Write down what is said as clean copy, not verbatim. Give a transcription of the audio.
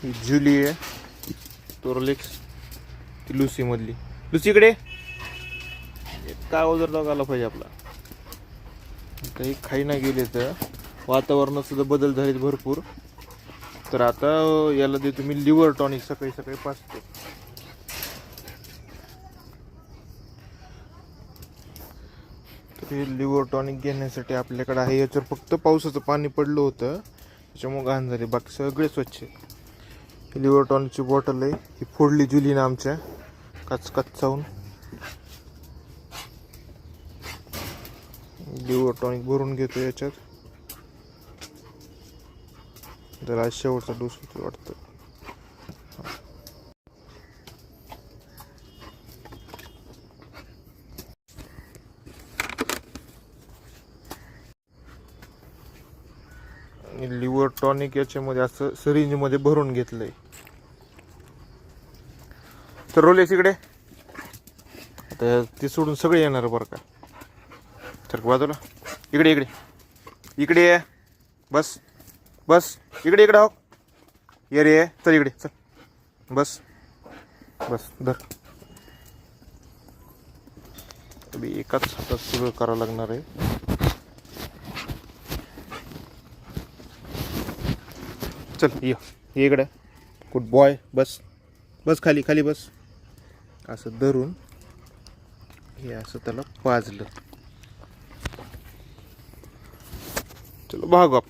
ही जुली आहे, टोरलेक्स, ती लुसी मधली. लुसी इकडे काय ओझर डॉग आला पाहिजे आपला. काही खाई ना गेले तर वातावरणात सुद्धा बदल झालेत भरपूर. तर आता याला देतो मी लिव्हर टॉनिक सकाळी सकाळी पाजतो. तर हे लिव्हर टॉनिक घेण्यासाठी आपल्याकडे आहे. याच्यावर फक्त पावसाचं पाणी पडलं होतं त्याच्यामुळे घाण झाली, बाकी सगळे स्वच्छ. लिव्हर टॉनिकची बॉटल आहे, ही फोडली जुली ना आमच्या काच चावून. लिव्हर टॉनिक भरून घेतो याच्यात. जरा शेवटचा डोस होतो वाटतं. लिव्हर टॉनिक याच्यामध्ये असं सिरिंज मध्ये भरून घेतलंय. तर रोलेक्स इकडे, आता ते सोडून सगळे येणार बरं का. तर बाजूला इकडे इकडे इकडे ये. बस बस इकडे इकडे हो. ये रे, चल इकडे चल. बस बस धर. अभी एकाच हातात सुरू करावं लागणार आहे. चल ये इकडे. Good boy. बस बस खाली खाली बस. असं धरून हे असं त्याला पाजलं. चलो भागो आप.